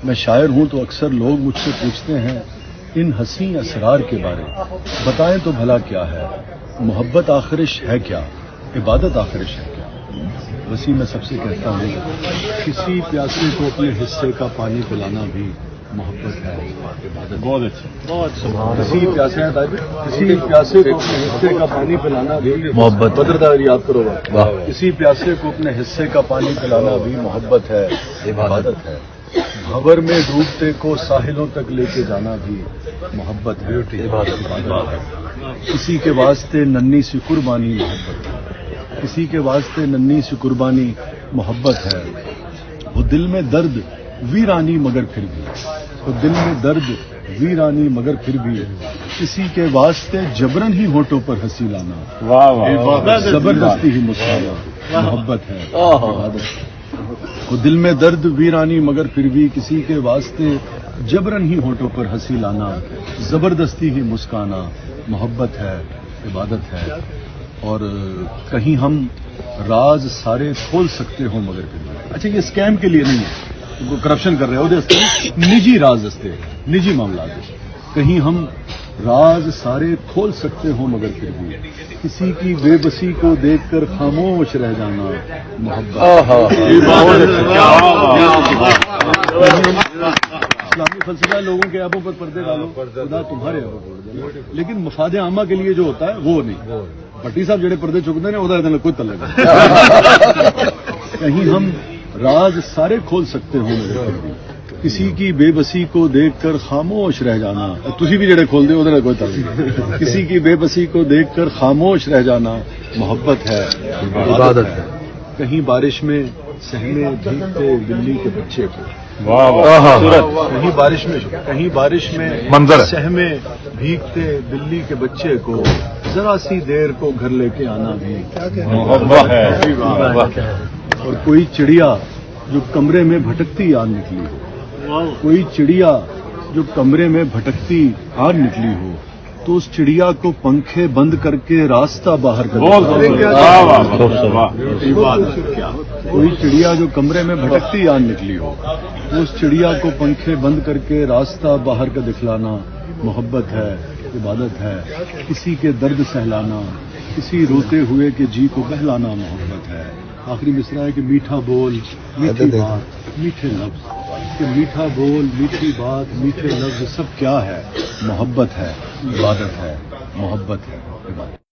میں شاعر ہوں تو اکثر لوگ مجھ سے پوچھتے ہیں ان حسین اسرار کے بارے، بتائیں تو بھلا کیا ہے، محبت آخرش ہے کیا، عبادت آخرش ہے کیا؟ وسیع میں سب سے کہتا ہوں، کسی پیاسے کو اپنے حصے کا پانی پلانا بھی محبت ہے، عبادت۔ بہت اچھا، بہت سبحان اللہ۔ کسی پیاسے کو اپنے حصے کا پانی پلانا بھی محبت، بدردار یاد کرو گا، کسی پیاسے کو اپنے حصے کا پانی پلانا بھی محبت ہے، عبادت ہے۔ بھنور میں ڈوبتے کو ساحلوں تک لے کے جانا بھی محبت ہے، عبادت ہے۔ کسی کے واسطے ننھی سی قربانی محبت ہے، کسی کے واسطے ننھی سی قربانی محبت ہے۔ وہ دل میں درد ویرانی مگر پھر بھی، وہ دل میں درد ویرانی مگر پھر بھی، کسی کے واسطے جبرن ہی ہونٹوں پر ہنسی لانا، زبردستی ہی مسکرانا محبت ہے، عبادت ہے۔ وہ دل میں درد ویرانی مگر پھر بھی، کسی کے واسطے جبرن ہی ہونٹوں پر ہنسی لانا، زبردستی ہی مسکرانا محبت ہے، عبادت ہے۔ اور کہیں ہم راز سارے کھول سکتے ہوں مگر پھر بھی، اچھا یہ اسکیم کے لیے نہیں ہے، کرپشن کر رہے ہو نجی راز دستے، نجی معاملات، کہیں ہم راز سارے کھول سکتے ہوں مگر پھر بھی، کسی کی بے بسی کو دیکھ کر خاموش رہ جانا محبت۔ اسلامی فلسفہ لوگوں کے ایپوں پر پردے ڈالو، خدا تمہارے ایپوں پر پردے، لیکن مفاد عامہ کے لیے جو ہوتا ہے وہ نہیں۔ بٹی صاحب جڑے پردے چکتے ہیں وہ کوئی تعلق نہیں۔ کہیں ہم راز سارے کھول سکتے ہوں مگر پھر بھی، کسی کی بے بسی کو دیکھ کر خاموش رہ جانا، تسی بھی جڑے کھول دے وہ کوئی تعلق نہیں۔ کسی کی بے بسی کو دیکھ کر خاموش رہ جانا محبت ہے، عبادت ہے۔ کہیں بارش میں سہمے بھیگتے بلی کے بچے کو، کہیں بارش میں منظر سہمے بھیگتے بلی کے بچے کو، ذرا سی دیر کو گھر لے کے آنا بھی محبت ہے۔ اور کوئی چڑیا جو کمرے میں بھٹکتی آج نکلی ہو، کوئی چڑیا جو کمرے میں بھٹکتی آج نکلی ہو، تو اس چڑیا کو پنکھے بند کر کے راستہ باہر کر کوئی چڑیا جو کمرے میں بھٹکتی آج نکلی ہو، اس چڑیا کو پنکھے بند کر کے راستہ باہر کا دکھلانا محبت ہے، عبادت ہے۔ کسی کے درد سہلانا، کسی روتے ہوئے کے جی کو بہلانا محبت ہے۔ آخری مصرع ہے کہ میٹھا بول میٹھی بات میٹھے لفظ، کہ میٹھا بول میٹھی بات میٹھے لفظ سب کیا ہے، محبت ہے، عبادت ہے، محبت ہے، عبادت۔